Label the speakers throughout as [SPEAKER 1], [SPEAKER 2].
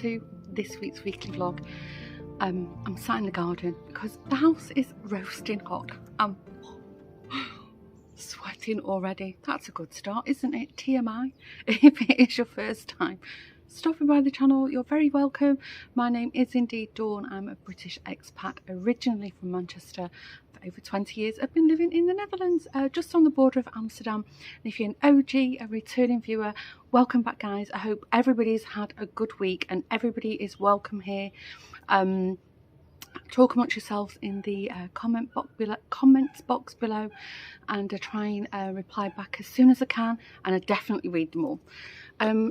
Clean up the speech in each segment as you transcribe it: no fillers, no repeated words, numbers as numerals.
[SPEAKER 1] to this week's weekly vlog. I'm sat in the garden because the house is roasting hot. I'm sweating already. That's a good start, isn't it? TMI. If it is your first time stopping by the channel, you're very welcome. My name is indeed Dawn. I'm a British expat, originally from Manchester. For over 20 years I've been living in the Netherlands, just on the border of Amsterdam. And if you're an OG, a returning viewer, welcome back, guys. I hope everybody's had a good week and everybody is welcome here. Talk amongst yourselves in the comments box below, and I try and reply back as soon as I can, and I definitely read them all.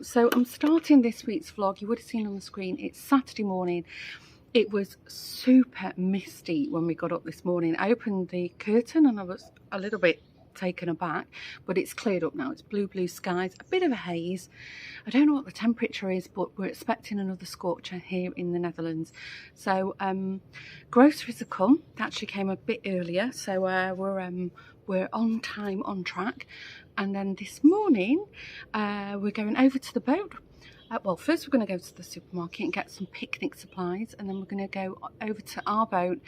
[SPEAKER 1] So I'm starting this week's vlog. You would have seen on the screen, it's Saturday morning. It was super misty when we got up this morning. I opened the curtain and I was a little bit taken aback, but it's cleared up now. It's blue skies, a bit of a haze. I don't know what the temperature is, but we're expecting another scorcher here in the Netherlands. So groceries have come. They actually came a bit earlier, so we're on time, on track. And then this morning we're going over to the boat. Well, first we're going to go to the supermarket and get some picnic supplies, and then we're going to go over to our boat,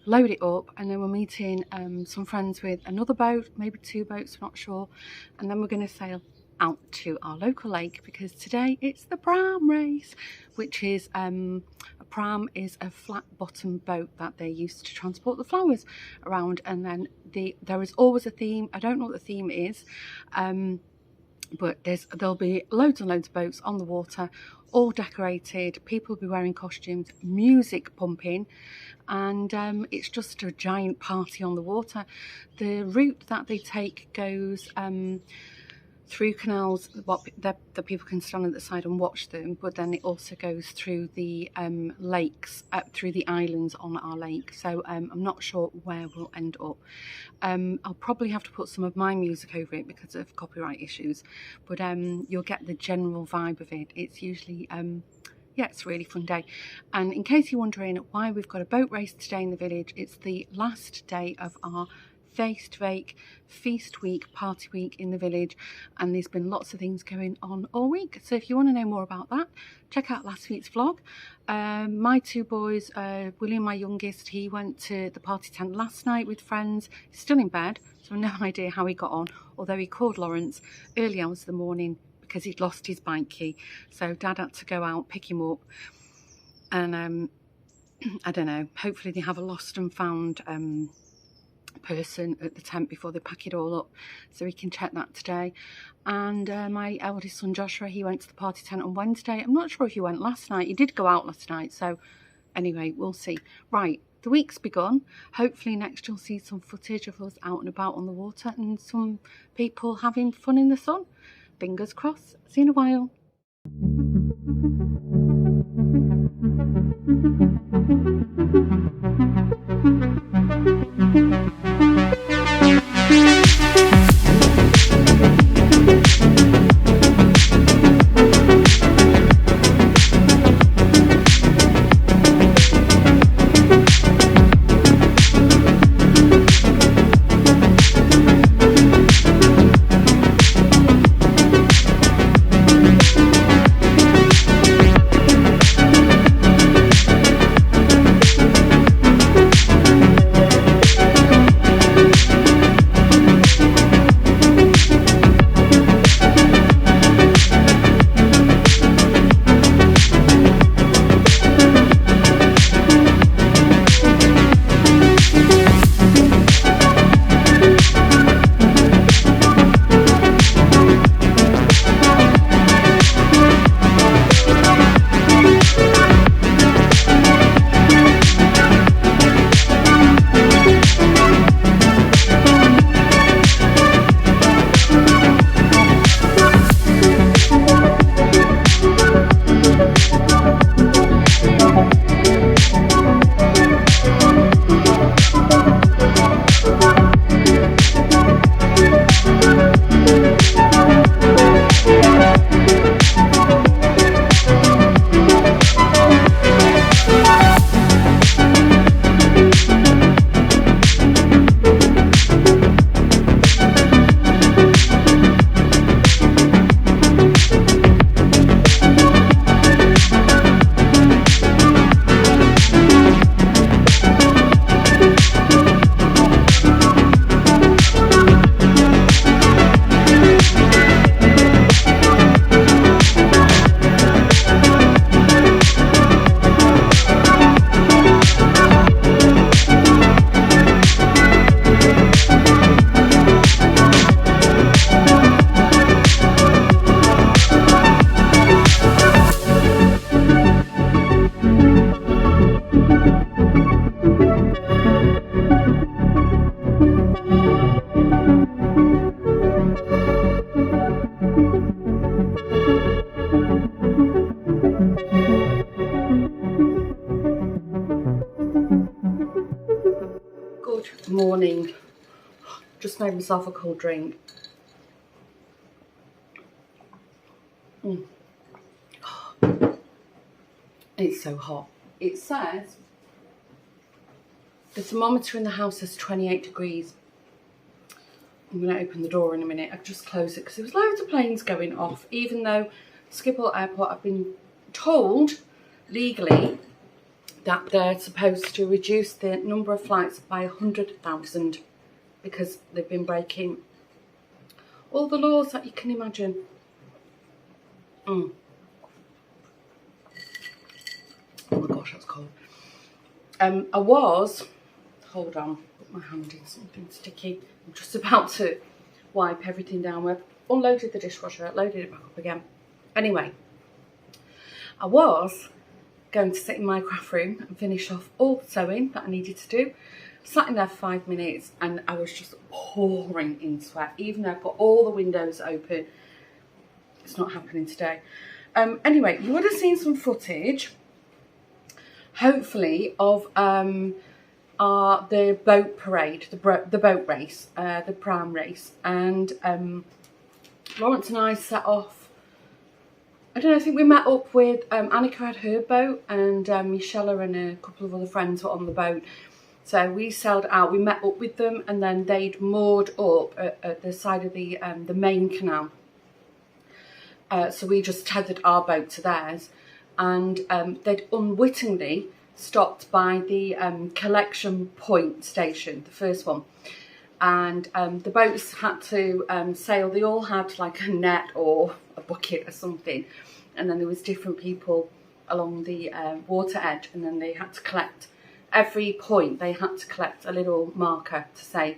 [SPEAKER 1] load it up, and then we're meeting some friends with another boat, maybe two boats, I'm not sure, and then we're going to sail out to our local lake, because today it's the Pramen Race, which is a pram is a flat bottom boat that they used to transport the flowers around. And then there is always a theme. I don't know what the theme is, but there'll be loads and loads of boats on the water, all decorated. People will be wearing costumes, music pumping, and it's just a giant party on the water. The route that they take goes through canals that people can stand at the side and watch them, but then it also goes through the lakes, through the islands on our lake. So I'm not sure where we'll end up. I'll probably have to put some of my music over it because of copyright issues, but you'll get the general vibe of it. It's usually yeah, it's a really fun day. And in case you're wondering why we've got a boat race today in the village, it's the last day of our feast week, party week in the village, and there's been lots of things going on all week. So if you want to know more about that, check out last week's vlog. My two boys, William, my youngest, he went to the party tent last night with friends. He's still in bed, so no idea how he got on, although he called Lawrence early hours of the morning because he'd lost his bike key. So Dad had to go out, pick him up, and I don't know, hopefully they have a lost and found person at the tent before they pack it all up, so we can check that today. And my eldest son Joshua, he went to the party tent on Wednesday. I'm not sure if he went last night. He did go out last night, so anyway, we'll see. Right, the week's begun. Hopefully next you'll see some footage of us out and about on the water and some people having fun in the sun. Fingers crossed. See you in a while. Good morning. Just made myself a cold drink. It's so hot. It says the thermometer in the house says 28 degrees. I'm going to open the door in a minute. I've just closed it because there was loads of planes going off, even though Schiphol Airport, I've been told legally that they're supposed to reduce the number of flights by 100,000 because they've been breaking all the laws that you can imagine. Oh my gosh, that's cold. Hold on, put my hand in something sticky. I'm just about to wipe everything down. We've unloaded the dishwasher, loaded it back up again. Anyway, I was going to sit in my craft room and finish off all the sewing that I needed to do. Sat in there for 5 minutes and I was just pouring in sweat, even though I've got all the windows open. It's not happening today. Anyway, you would have seen some footage, hopefully, of the boat parade, the boat race, the Pramen Race, and Lawrence and I set off. I don't know, I think we met up with Annika had her boat, and Michelle and a couple of other friends were on the boat. So we sailed out, we met up with them, and then they'd moored up at the side of the main canal. So we just tethered our boat to theirs, and they'd unwittingly stopped by the collection point station, the first one. And the boats had to sail. They all had like a net or a bucket or something, and then there was different people along the water edge, and then they had to collect every point. They had to collect a little marker to say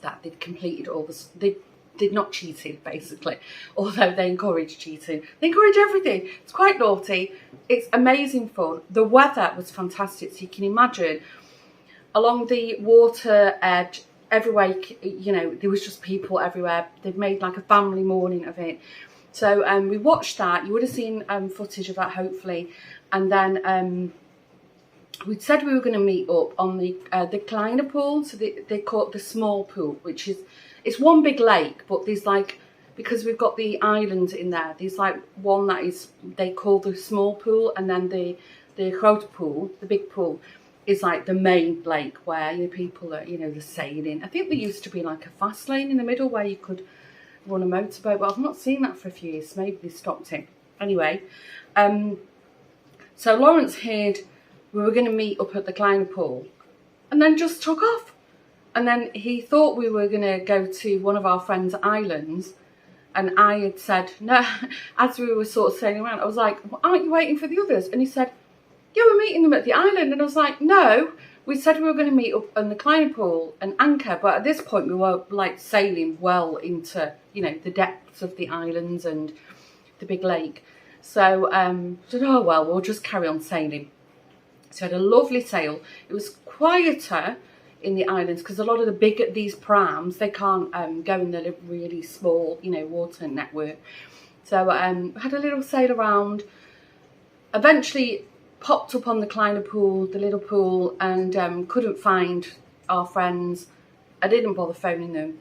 [SPEAKER 1] that they'd completed all this. They did not cheated, basically, although they encourage cheating. They encourage everything. It's quite naughty. It's amazing fun. The weather was fantastic, so you can imagine along the water edge, everywhere, you know, there was just people everywhere. They've made like a family morning of it. So we watched that. You would have seen footage of that, hopefully. And then we'd said we were going to meet up on the Kleiner pool. So they call it the small pool, which is, it's one big lake, but there's like, because we've got the islands in there, there's like one that is, they call the small pool, and then the grote pool, the big pool, is like the main lake where, you know, people are, you know, they're sailing. I think there used to be like a fast lane in the middle where you could run a motorboat, but I've not seen that for a few years. Maybe they stopped it. Anyway, so Lawrence heard we were going to meet up at the Kleiner pool, and then just took off. And then he thought we were going to go to one of our friends' islands, and I had said, no, as we were sort of sailing around, I was like, well, aren't you waiting for the others? And he said, yeah, we're meeting them at the island. And I was like, no, we said we were going to meet up on the Kleiner pool and anchor, but at this point we were like sailing well into, you know, the depths of the islands and the big lake. So I said, oh well, we'll just carry on sailing. So I had a lovely sail. It was quieter in the islands because a lot of these prams, they can't go in the really small, you know, water network. So I had a little sail around. Eventually popped up on the Kleiner pool, the little pool, and couldn't find our friends. I didn't bother phoning them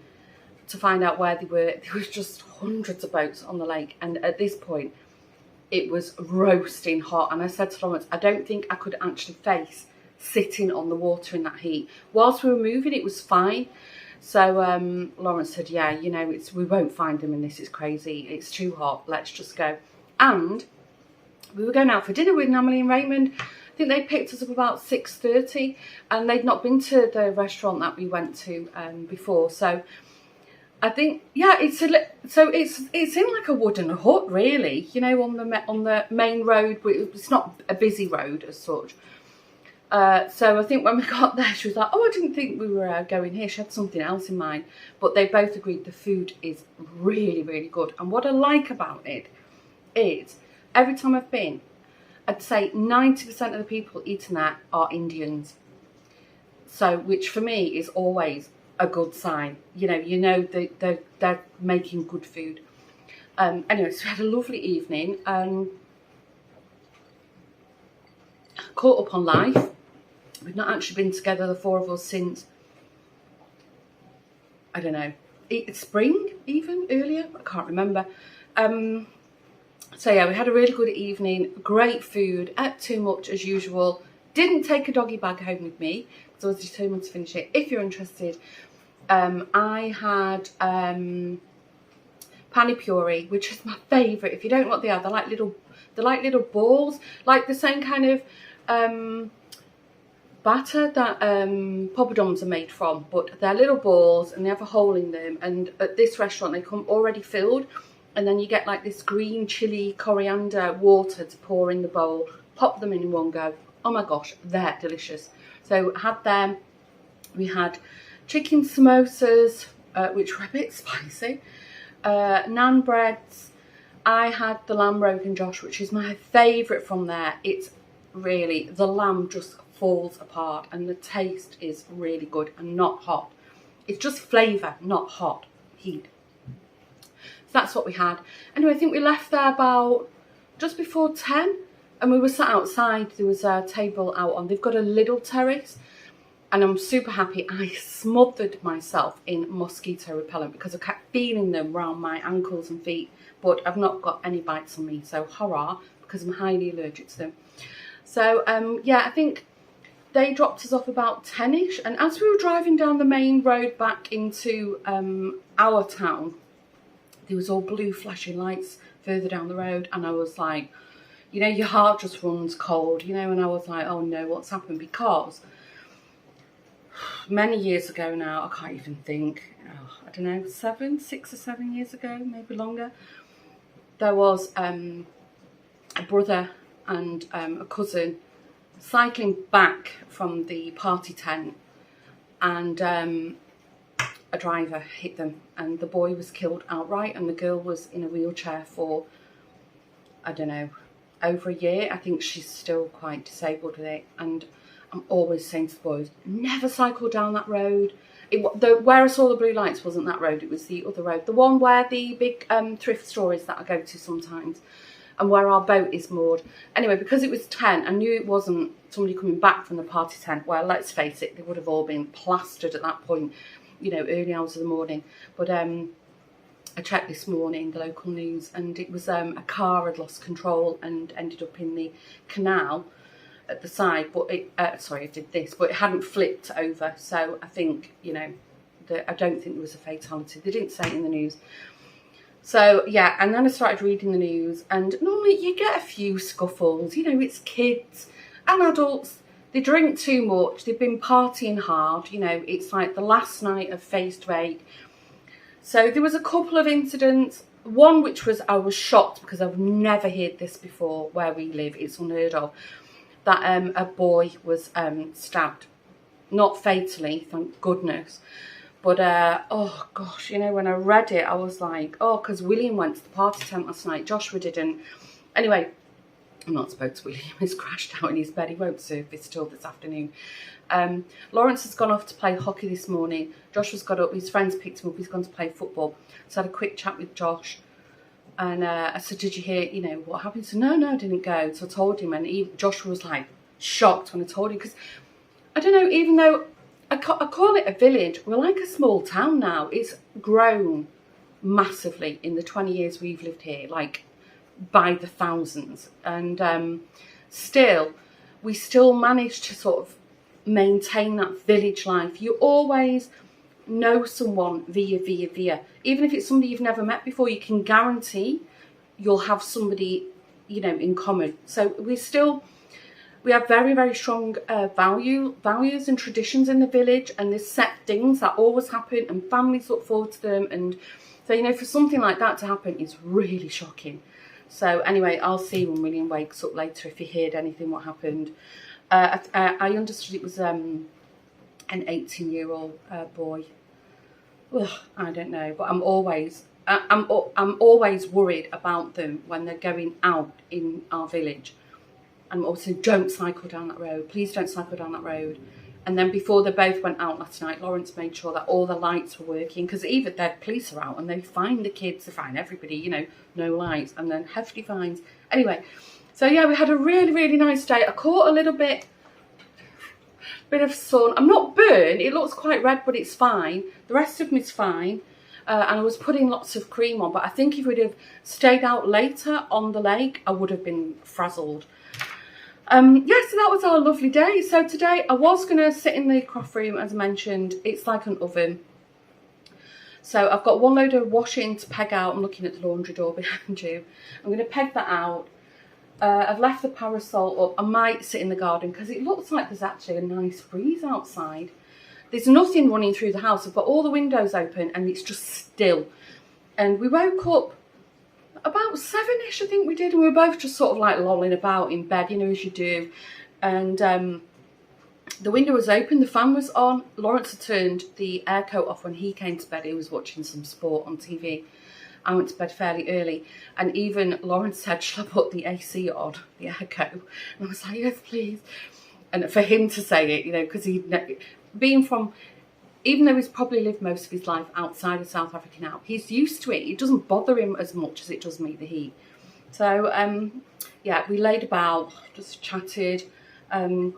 [SPEAKER 1] to find out where they were. There was just hundreds of boats on the lake, and at this point it was roasting hot, and I said to Lawrence, I don't think I could actually face sitting on the water in that heat. Whilst we were moving, it was fine. So Lawrence said, yeah, you know, we won't find them in this, it's crazy, it's too hot, let's just go. And we were going out for dinner with Namely and Raymond. I think they picked us up about 6:30, and they'd not been to the restaurant that we went to before. So I think, yeah, it's in like a wooden hut, really, you know, on the main road. It's not a busy road as such. So I think when we got there, she was like, oh, I didn't think we were going here. She had something else in mind. But they both agreed the food is really, really good. And what I like about it is, every time I've been, I'd say 90% of the people eating that are Indians. So, which for me is always a good sign. You know they're making good food. Anyway, so we had a lovely evening. Caught up on life. We've not actually been together, the four of us, since, I don't know, spring, even earlier, I can't remember. So yeah, we had a really good evening, great food, ate too much as usual, didn't take a doggy bag home with me because I was determined to finish it. If you're interested, I had pani puri, which is my favourite. If you don't know what they are, they're like little balls, like the same kind of batter that poppadoms are made from, but they're little balls and they have a hole in them, and at this restaurant they come already filled, and then you get like this green chili coriander water to pour in the bowl, pop them in one go. Oh my gosh, they're delicious. So had them. We had chicken samosas, which were a bit spicy, naan breads. I had the lamb rogan josh, which is my favourite from there. It's really, the lamb just falls apart and the taste is really good and not hot. It's just flavour, not hot, heat. So that's what we had. Anyway, I think we left there about just before 10, and we were sat outside. There was a table out on, they've got a little terrace, and I'm super happy. I smothered myself in mosquito repellent because I kept feeling them around my ankles and feet, but I've not got any bites on me, so hurrah, because I'm highly allergic to them. So yeah, I think they dropped us off about 10ish, and as we were driving down the main road back into our town, there was all blue flashing lights further down the road, and I was like, you know, your heart just runs cold, you know, and I was like, oh no, what's happened? Because many years ago now, I can't even think, I don't know, 6 or 7 years ago, maybe longer, there was a brother and a cousin cycling back from the party tent, and a driver hit them, and the boy was killed outright, and the girl was in a wheelchair for, I don't know, over a year. I think she's still quite disabled with it, and I'm always saying to the boys, never cycle down that road. Where I saw the blue lights wasn't that road, it was the other road, the one where the big thrift store is that I go to sometimes, and where our boat is moored. Anyway, because it was 10, I knew it wasn't somebody coming back from the party tent. Well, let's face it, they would have all been plastered at that point, you know, early hours of the morning. But I checked this morning, the local news, and it was a car had lost control and ended up in the canal at the side. But it, sorry, I did this, but it hadn't flipped over. So I think, you know, I don't think there was a fatality. They didn't say it in the news. So yeah, and then I started reading the news, and normally you get a few scuffles, you know, it's kids and adults, they drink too much, they've been partying hard, you know, it's like the last night of phase 8. So there was a couple of incidents, one which was, I was shocked because I've never heard this before where we live, it's unheard of, that a boy was stabbed, not fatally, thank goodness. But, oh gosh, you know, when I read it, I was like, oh, because William went to the party tent last night, Joshua didn't. Anyway, I'm not spoke to William, he's crashed out in his bed, he won't surface till this afternoon. Lawrence has gone off to play hockey this morning, Joshua's got up, his friends picked him up, he's gone to play football. So I had a quick chat with Josh, and I said, did you hear, you know, what happened? So no, I didn't go. So I told him, and Joshua was like shocked when I told him, because I don't know, even though I call it a village, we're like a small town now. It's grown massively in the 20 years we've lived here, like by the thousands. And we still manage to sort of maintain that village life. You always know someone via. Even if it's somebody you've never met before, you can guarantee you'll have somebody, you know, in common. So we have very, very strong values and traditions in the village, and there's set things that always happen, and families look forward to them. And so, you know, for something like that to happen is really shocking. So anyway, I'll see when William wakes up later if he heard anything what happened. I understood it was an 18-year-old boy. Ugh, I don't know, but I'm always worried about them when they're going out in our village. And also, don't cycle down that road. Please don't cycle down that road. And then before they both went out last night, Lawrence made sure that all the lights were working, because even their police are out and they find the kids, they find everybody, you know, no lights, and then hefty fines. Anyway, so yeah, we had a really, really nice day. I caught a little bit bit of sun. I'm not burnt, it looks quite red, but it's fine. The rest of me's fine. And I was putting lots of cream on, but I think if we'd have stayed out later on the lake, I would have been frazzled. So that was our lovely day. So today I was going to sit in the craft room, as I mentioned. It's like an oven. So I've got one load of washing to peg out. I'm looking at the laundry door behind you. I'm going to peg that out. I've left the parasol up. I might sit in the garden because it looks like there's actually a nice breeze outside. There's nothing running through the house. I've got all the windows open and it's just still. And we woke up about 7ish, I think we did. And we were both just sort of like lolling about in bed, you know, as you do. And the window was open, the fan was on. Lawrence had turned the airco off when he came to bed. He was watching some sport on TV. I went to bed fairly early. And even Lawrence said, shall I put the AC on, the airco? And I was like, yes, please. And for him to say it, you know, because being from, even though he's probably lived most of his life outside of South Africa now, he's used to it. It doesn't bother him as much as it does me, the heat. So, yeah, we laid about, just chatted. And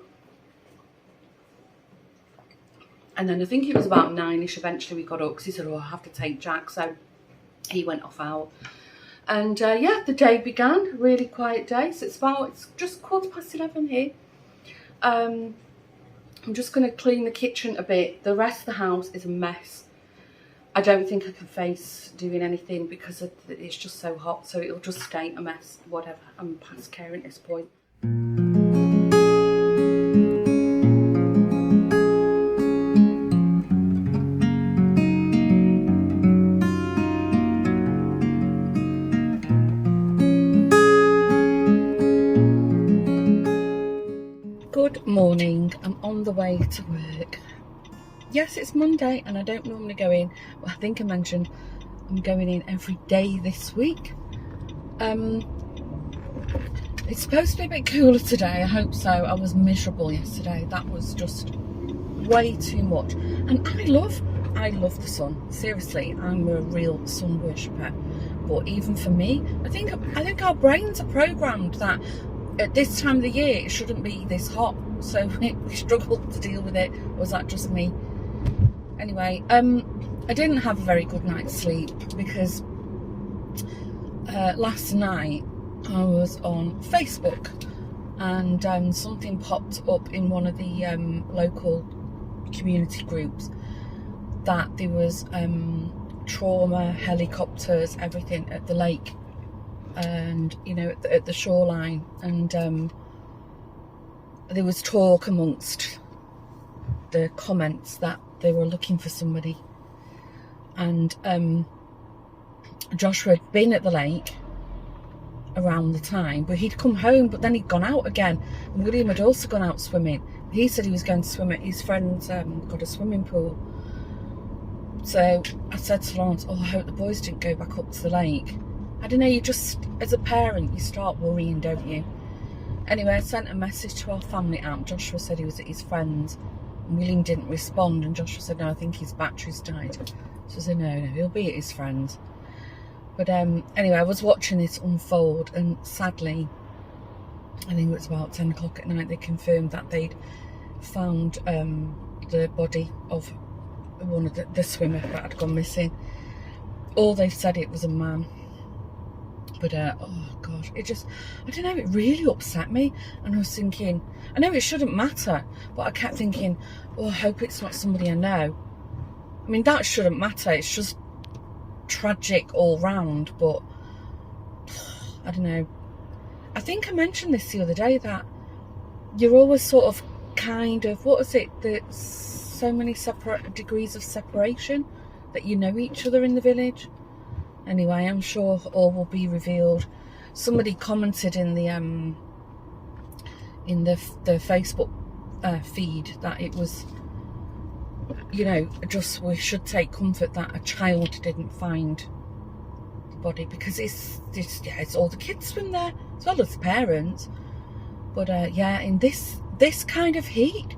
[SPEAKER 1] then I think it was about 9ish eventually we got up because he said, oh, I have to take Jack. So he went off out. And yeah, the day began, a really quiet day. So it's just 11:15 here. I'm just going to clean the kitchen a bit. The rest of the house is a mess. I don't think I can face doing anything because it's just so hot. So it'll just stay a mess, whatever. I'm past caring at this point. Good morning. I'm on the way to work. Yes, it's Monday and I don't normally go in, but I think I mentioned I'm going in every day this week. It's supposed to be a bit cooler today, I hope so. I was miserable yesterday. That was just way too much. And I love the sun. Seriously, I'm a real sun worshipper. But even for me, I think our brains are programmed that at this time of the year it shouldn't be this hot, so we struggle to deal with it. Or was that just me? Anyway, I didn't have a very good night's sleep because last night I was on Facebook and something popped up in one of the local community groups that there was trauma, helicopters, everything at the lake. And you know, at the shoreline, and there was talk amongst the comments that they were looking for somebody, and Joshua had been at the lake around the time, but he'd come home, but then he'd gone out again, and William had also gone out swimming. He said he was going to swim at his friend's got a swimming pool. So I said to Lawrence, oh, I hope the boys didn't go back up to the lake. I don't know, you just, as a parent, you start worrying, don't you? Anyway, I sent a message to our family app. Joshua said he was at his friend's. And William didn't respond. And Joshua said, no, I think his battery's died. So I said, no, he'll be at his friend's. But anyway, I was watching this unfold. And sadly, I think it was about 10 o'clock at night, they confirmed that they'd found the body of one of the swimmer that had gone missing. All they've said, it was a man. But, oh gosh, it just, I don't know, it really upset me. And I was thinking, I know it shouldn't matter, but I kept thinking, oh, I hope it's not somebody I know. I mean, that shouldn't matter. It's just tragic all round, but I don't know. I think I mentioned this the other day, that you're always sort of kind of, what is it, there's so many separate degrees of separation that you know each other in the village. Anyway, I'm sure all will be revealed. Somebody commented in the Facebook feed that it was, you know, just we should take comfort that a child didn't find the body, because it's all the kids swim there as well as the parents. But yeah, in this kind of heat,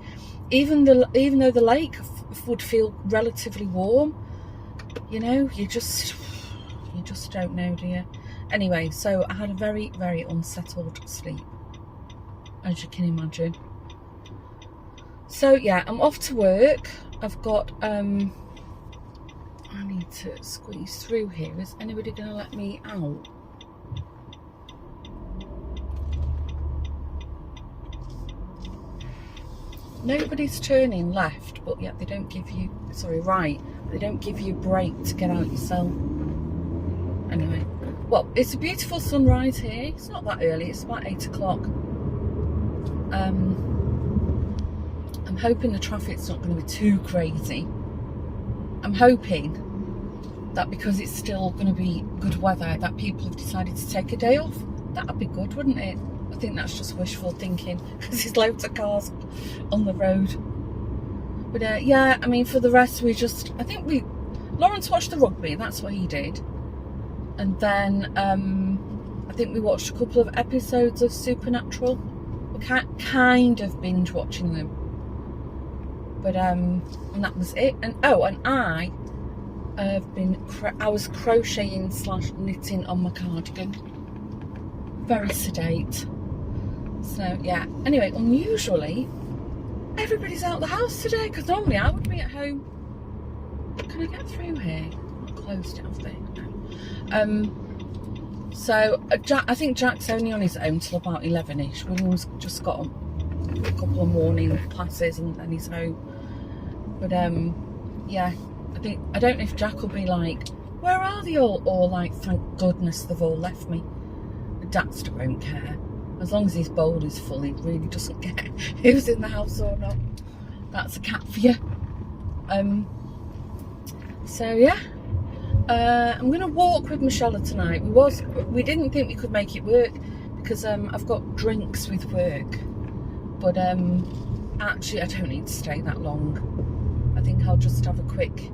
[SPEAKER 1] even though the lake would feel relatively warm, you know, you just don't know, do you? Anyway, so I had a very, very unsettled sleep, as you can imagine. So yeah, I'm off to work. I've got I need to squeeze through here. Is anybody gonna let me out? Nobody's turning left, but yet they don't give you, sorry, right, they don't give you a break to get out yourself. Anyway, well, it's a beautiful sunrise here. It's not that early, it's about 8 o'clock. I'm hoping the traffic's not going to be too crazy. I'm hoping that because it's still going to be good weather, that people have decided to take a day off. That would be good, wouldn't it? I think that's just wishful thinking because there's loads of cars on the road. But yeah, I mean, for the rest, Lawrence watched the rugby, that's what he did. And then I think we watched a couple of episodes of Supernatural. We're kind of binge watching them. But and that was it. And oh, and I was crocheting / knitting on my cardigan. Very sedate. So yeah, anyway, unusually everybody's out of the house today, because normally I would be at home. Can I get through here? I've closed it, have they? No. So I think Jack's only on his own till about 11ish. William's just got a couple of morning classes and then he's home. But yeah, I don't know if Jack will be like, where are they all? Or like, thank goodness they've all left me. Daxter won't care. As long as his bowl is full, he really doesn't care who's in the house or not. That's a cat for you. So yeah, I'm going to walk with Michelle tonight. We didn't think we could make it work because I've got drinks with work. But actually, I don't need to stay that long. I think I'll just have a quick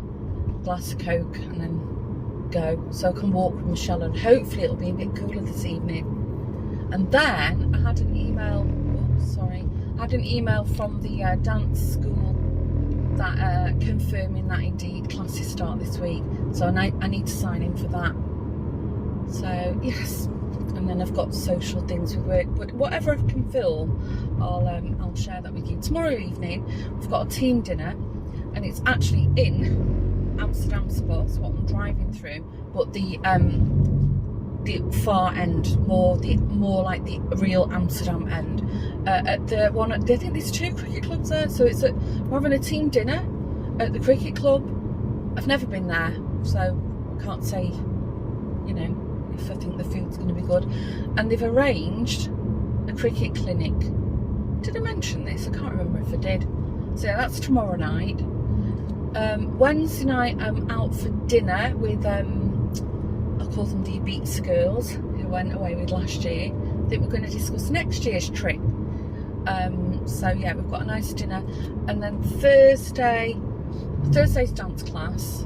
[SPEAKER 1] glass of Coke and then go, so I can walk with Michelle, and hopefully it'll be a bit cooler this evening. And then I had an email. I had an email from the dance school that confirming that indeed classes start this week. So I need to sign in for that. So yes, and then I've got social things with work. But whatever I can film, I'll share that with you. Tomorrow evening we've got a team dinner, and it's actually in Amsterdam spot, so what I'm driving through, but the far end, more like the real Amsterdam end, at the one. I think there's 2 cricket clubs there, so we're having a team dinner at the cricket club. I've never been there, so I can't say, you know, if I think the food's going to be good. And they've arranged a cricket clinic. Did I mention this? I can't remember if I did. So yeah, that's tomorrow night. Wednesday night I'm out for dinner with I'll call them the Ibiza girls who went away with last year. I think we're going to discuss next year's trip. So yeah, we've got a nice dinner, and then Thursday's dance class,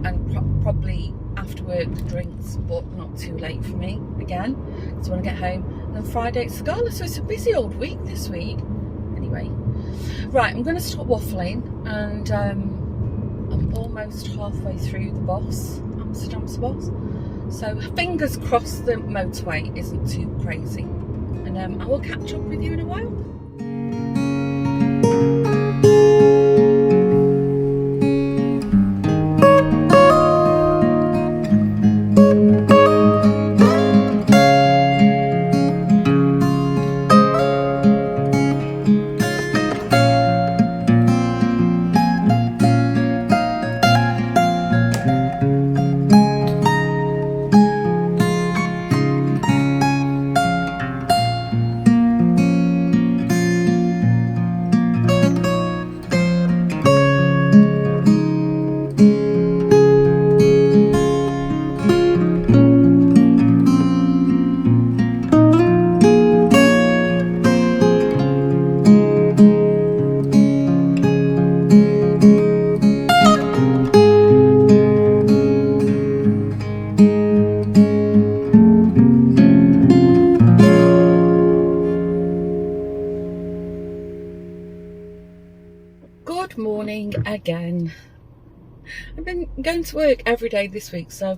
[SPEAKER 1] and probably after work drinks, but not too late for me again, so when I get home. And then Friday it's Scala, so it's a busy old week this week. Anyway, right, I'm going to stop waffling, and I'm almost halfway through the Amsterdam's boss. So fingers crossed the motorway isn't too crazy, and I will catch up with you in a while. Good morning again. I've been going to work every day this week, so,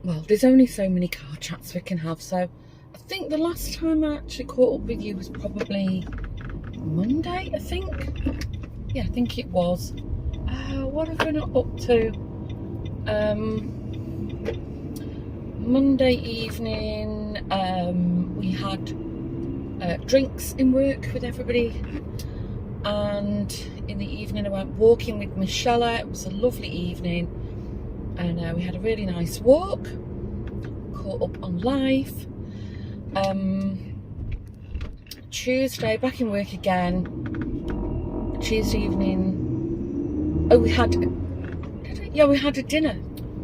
[SPEAKER 1] well, there's only so many car chats we can have, so I think the last time I actually caught up with you was probably Monday, I think. Yeah, I think it was. What have we been up to? Monday evening, we had drinks in work with everybody, and in the evening I went walking with Michelle. It was a lovely evening, and we had a really nice walk, caught up on life. Tuesday, back in work again. Tuesday evening, we had a dinner.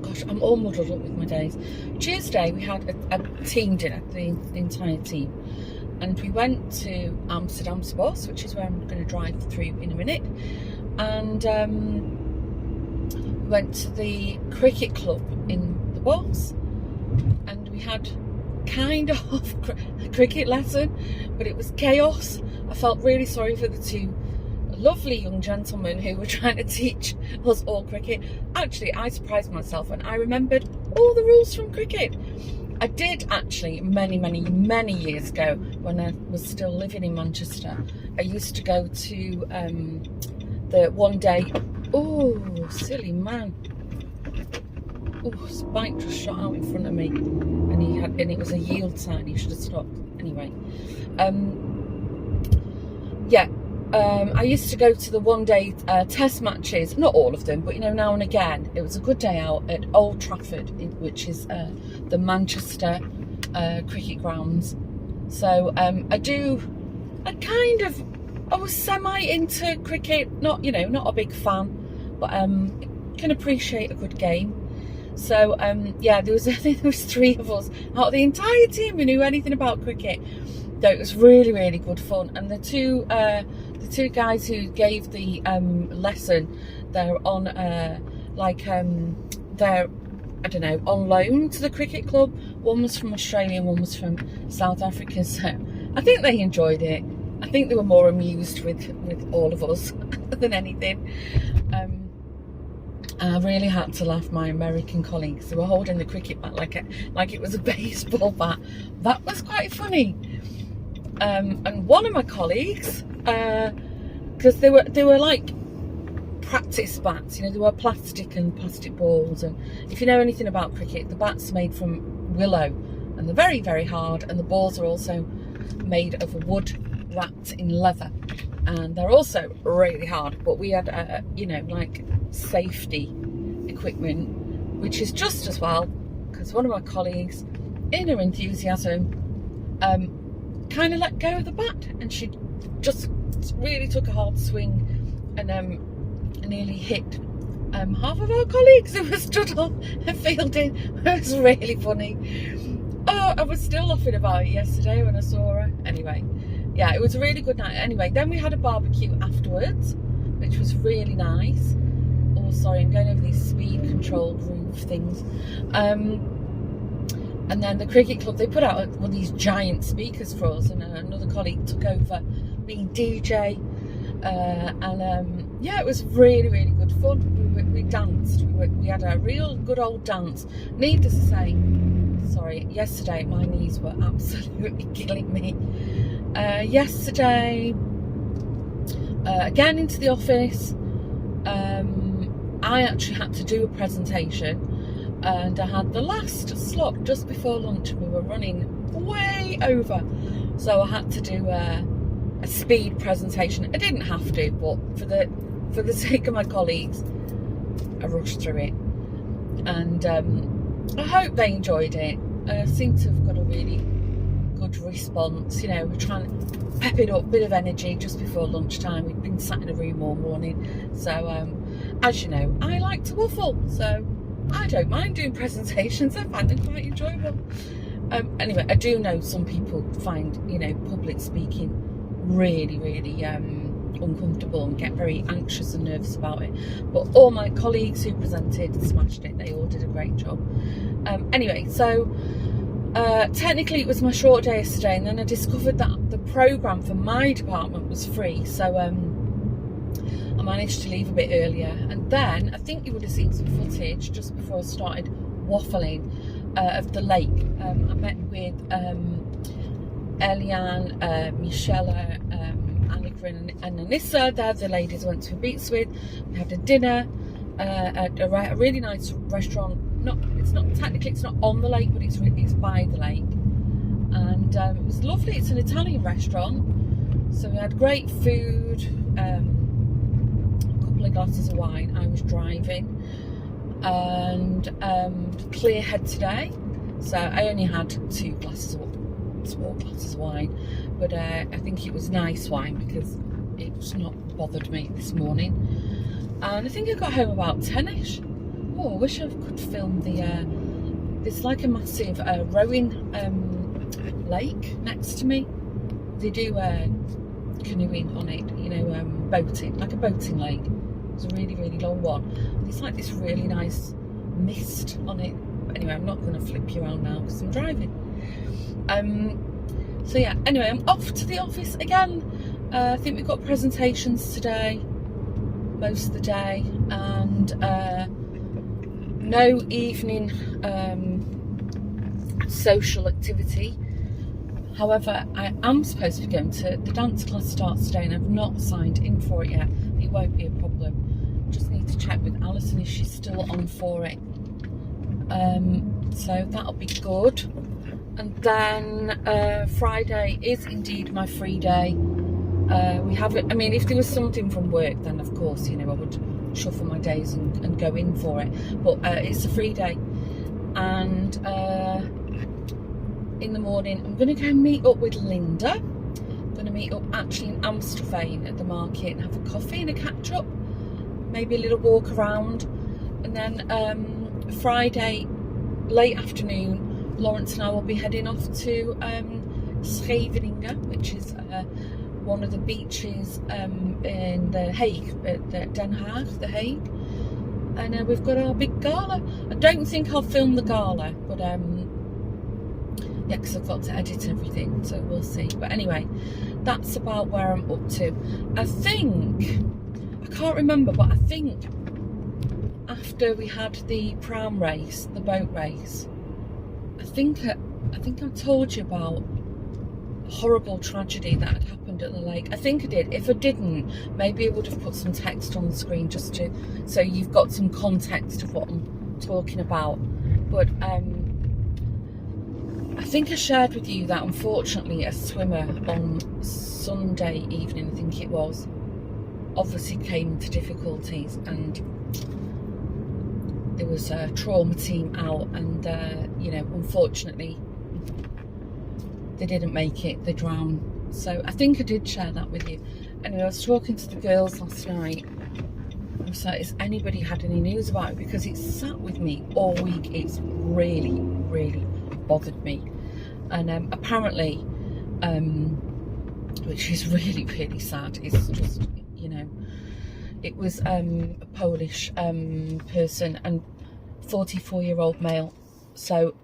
[SPEAKER 1] Gosh, I'm all muddled up with my days. Tuesday we had a team dinner, the entire team, and we went to Amsterdam's Bos, which is where I'm going to drive through in a minute, and we went to the cricket club in the Bos, and we had kind of a cricket lesson, but it was chaos. I felt really sorry for the two lovely young gentlemen who were trying to teach us all cricket. Actually, I surprised myself and I remembered all the rules from cricket. I did actually many years ago, when I was still living in Manchester. I used to go to the one day. Oh, silly man! Oh, his bike just shot out in front of me, and it was a yield sign. He should have stopped. Anyway, I used to go to the one-day test matches, not all of them, but now and again. It was a good day out at Old Trafford, which is the Manchester cricket grounds. So I was semi into cricket, not a big fan, but can appreciate a good game. So there was 3 of us out of the entire team who knew anything about cricket. So it was really good fun, and the two guys who gave the lesson, they're on on loan to the cricket club. One was from Australia and one was from South Africa, so I think they enjoyed it. I think they were more amused with all of us than anything. I really had to laugh. My American colleagues, they were holding the cricket bat like it was a baseball bat. That was quite funny. And one of my colleagues, because they were like practice bats, they were plastic balls, and if you know anything about cricket, the bat's made from willow, and they're very hard, and the balls are also made of wood wrapped in leather, and they're also really hard. But we had like safety equipment, which is just as well, because one of my colleagues, in her enthusiasm, kind of let go of the bat, and she just really took a hard swing, and nearly hit half of our colleagues who were stood up and fielding. It was really funny. Oh, I was still laughing about it yesterday when I saw her. Anyway, yeah, it was a really good night. Anyway, then we had a barbecue afterwards, which was really nice. Oh, sorry, I'm going over these speed controlled roof things. And then the cricket club, they put out one of these giant speakers for us, and another colleague took over being DJ. It was really good fun. We danced. We had a real good old dance. Needless to say, sorry, yesterday my knees were absolutely killing me. Yesterday, again into the office, I actually had to do a presentation, and I had the last slot just before lunch, and we were running way over, so I had to do a speed presentation. I didn't have to, but for the sake of my colleagues, I rushed through it, and I hope they enjoyed it. I seem to have got a really good response. We're trying to pep it up, bit of energy just before lunchtime. We'd been sat in a room all morning, so as you know, I like to waffle, so I don't mind doing presentations. I find them quite enjoyable. Anyway, I do know some people find public speaking really uncomfortable and get very anxious and nervous about it, but all my colleagues who presented smashed it. They all did a great job. Anyway, so technically it was my short day yesterday, and then I discovered that the programme for my department was free, so I managed to leave a bit earlier, and then I think you would have seen some footage just before I started waffling of the lake. I met with Eliane, Michelle, Annika and Anissa. They're the ladies I went to Beats with. We had a dinner at a really nice restaurant. It's not on the lake, but it's by the lake, and it was lovely. It's an Italian restaurant, so we had great food, a couple of glasses of wine. I was driving, and clear head today, so I only had 2 glasses of small glasses of wine, but I think it was nice wine because it's not bothered me this morning. And I think I got home about 10ish. Oh, I wish I could film there's like a massive rowing lake next to me. They do canoeing on it, you know, boating, like a boating lake. It's a really, really long one. And it's like this really nice mist on it. But anyway, I'm not going to flip you around now because I'm driving. So yeah, anyway, I'm off to the office again. I think we've got presentations today, most of the day, and no evening social activity. However, I am supposed to be going to the dance class starts today, and I've not signed in for it yet. It won't be a problem. Just need to check with Alison if she's still on for it. So that'll be good. And then Friday is indeed my free day. We have it. I mean, if there was something from work, then of course, you know, I would shuffle my days and go in for it. But it's a free day, and in the morning I'm going to go meet up with Linda. I'm going to meet up actually in Amstelveen at the market and have a coffee and a catch up, maybe a little walk around, and then Friday late afternoon Lawrence and I will be heading off to Scheveningen, which is one of the beaches in The Hague, at Den Haag, The Hague, and we've got our big gala. I don't think I'll film the gala, but yeah, because I've got to edit everything, so we'll see. But anyway, that's about where I'm up to. I can't remember, but I think after we had the Pramen Race, the boat race, I think I told you about a horrible tragedy that had happened at the lake. I think I did. If I didn't, maybe I would have put some text on the screen just so you've got some context of what I'm talking about. But I think I shared with you that unfortunately a swimmer on Sunday evening, I think it was, obviously came to difficulties, and there was a trauma team out, and you know, unfortunately they didn't make it, they drowned. So I think I did share that with you. Anyway, I was talking to the girls last night. I was like, has anybody had any news about it? Because it's sat with me all week. It's really, really bothered me. And apparently, which is really, really sad, it's just, you know, it was a Polish person, and 44-year-old male. So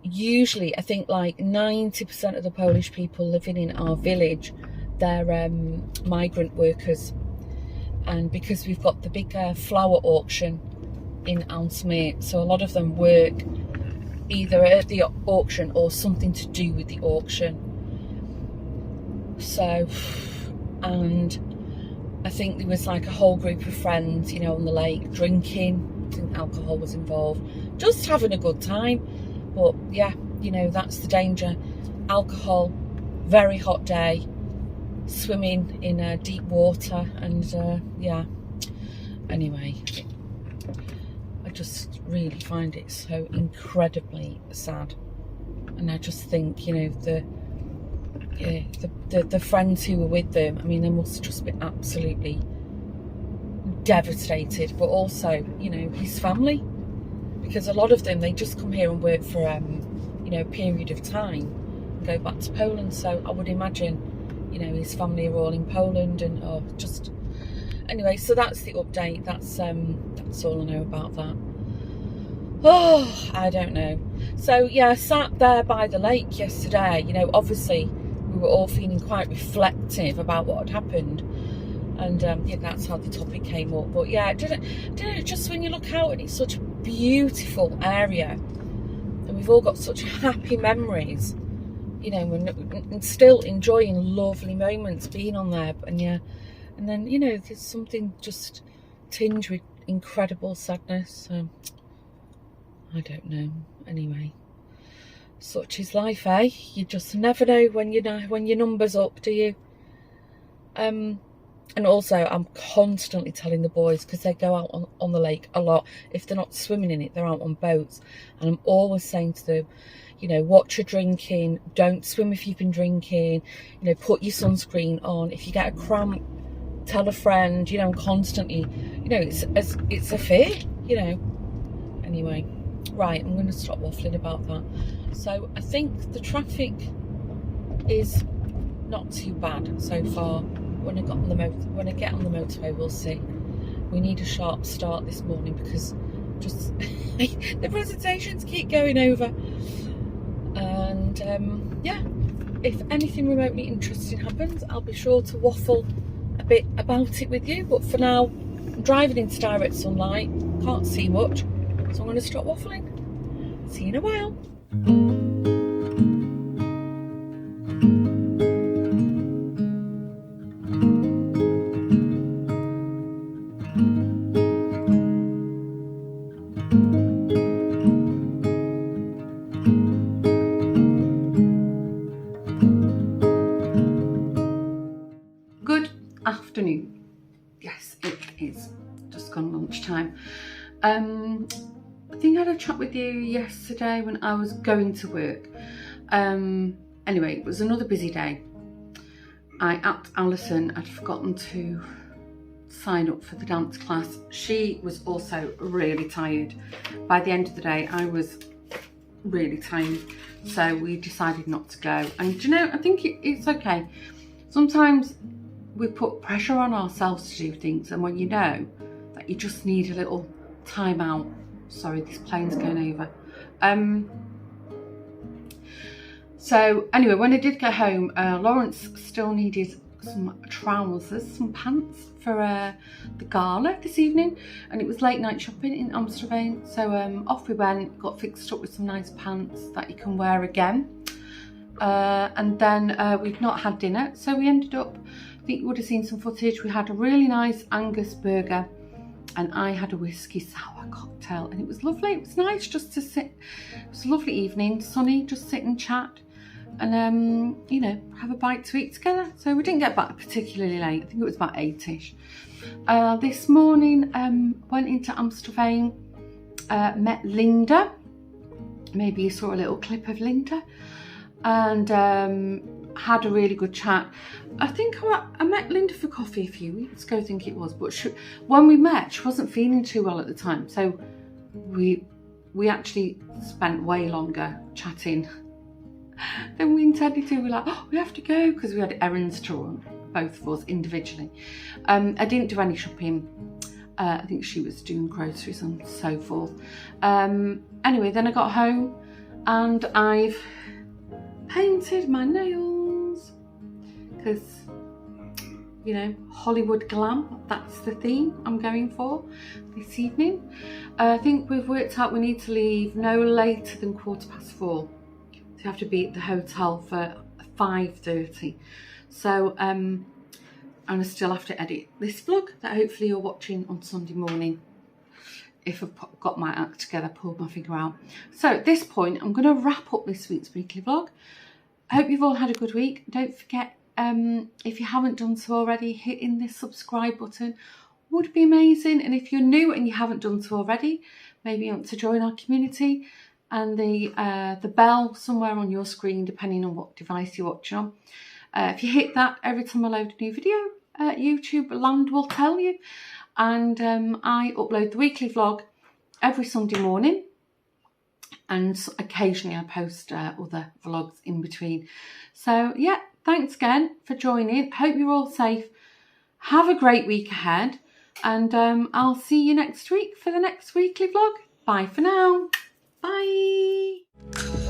[SPEAKER 1] usually, I think like 90% of the Polish people living in our village, they're migrant workers. And because we've got the big flower auction in Aalsmeer, so a lot of them work either at the auction or something to do with the auction. So, and I think there was like a whole group of friends, you know, on the lake drinking. I think alcohol was involved, just having a good time. But yeah, you know, that's the danger. Alcohol, very hot day, swimming in deep water, and yeah. Anyway, I just really find it so incredibly sad, and I just think, you know, the friends who were with them, I mean, they must just be absolutely devastated. But also, you know, his family, because a lot of them, they just come here and work for you know, a period of time and go back to Poland. So I would imagine, you know, his family are all in Poland, and just anyway. So that's the update. That's all I know about that. Oh, I don't know. So yeah, I sat there by the lake yesterday. You know, obviously we were all feeling quite reflective about what had happened, and yeah, that's how the topic came up. But yeah, didn't just when you look out, and it's such a beautiful area, and we've all got such happy memories, you know, and still enjoying lovely moments being on there. And yeah, and then, you know, there's something just tinged with incredible sadness. So I don't know. Anyway, such is life, eh? You just never know when your number's up, do you? And also, I'm constantly telling the boys, because they go out on the lake a lot. If they're not swimming in it, they're out on boats. And I'm always saying to them, you know, watch your drinking. Don't swim if you've been drinking. You know, put your sunscreen on. If you get a cramp, tell a friend. You know, I'm constantly, you know, it's a fear, you know. Anyway, right, I'm going to stop waffling about that. So I think the traffic is not too bad so far. When I get on the motorway, we'll see. We need a sharp start this morning because just the presentations keep going over. And yeah, if anything remotely interesting happens, I'll be sure to waffle a bit about it with you. But for now, I'm driving into direct sunlight, can't see much, so I'm going to stop waffling. See you in a while. Good afternoon. Yes, it is just gone lunchtime. I think I had a chat with you yesterday when I was going to work. Anyway, it was another busy day. I asked Alison, I'd forgotten to sign up for the dance class. She was also really tired. By the end of the day, I was really tired, so we decided not to go. And you know, I think it's okay. Sometimes we put pressure on ourselves to do things, and when you know that you just need a little time out. Sorry, this plane's going over. So anyway, when I did get home, Lawrence still needed some trousers, some pants for the gala this evening, and it was late night shopping in Amsterdam. So off we went, got fixed up with some nice pants that you can wear again. And then we'd not had dinner, so we ended up, I think you would have seen some footage, we had a really nice Angus burger and I had a whiskey sour cocktail, and it was lovely. It was nice just to sit. It was a lovely evening, sunny, just sit and chat and you know, have a bite to eat together. So we didn't get back particularly late. I think it was about 8ish. This morning went into Amsterdam, met Linda. Maybe you saw a little clip of Linda, and had a really good chat. I think I met Linda for coffee a few weeks ago, I think it was, but when we met, she wasn't feeling too well at the time, so we actually spent way longer chatting than we intended to. We were like, oh, we have to go, because we had errands to run, both of us individually. I didn't do any shopping. I think she was doing groceries and so forth. Anyway, then I got home and I've painted my nails because, you know, Hollywood glam, that's the theme I'm going for this evening. I think we've worked out we need to leave no later than 4:15. So you have to be at the hotel for 5:30. So and I still have to edit this vlog that hopefully you're watching on Sunday morning, if I've got my act together, pulled my finger out. So at this point, I'm going to wrap up this week's weekly vlog. I hope you've all had a good week. Don't forget, if you haven't done so already, hitting this subscribe button would be amazing. And if you're new and you haven't done so already, maybe you want to join our community, and the bell somewhere on your screen, depending on what device you're watching on. If you hit that, every time I load a new video, YouTube land will tell you. And I upload the weekly vlog every Sunday morning, and occasionally I post other vlogs in between. So yeah, thanks again for joining. Hope you're all safe. Have a great week ahead, and I'll see you next week for the next weekly vlog. Bye for now. Bye.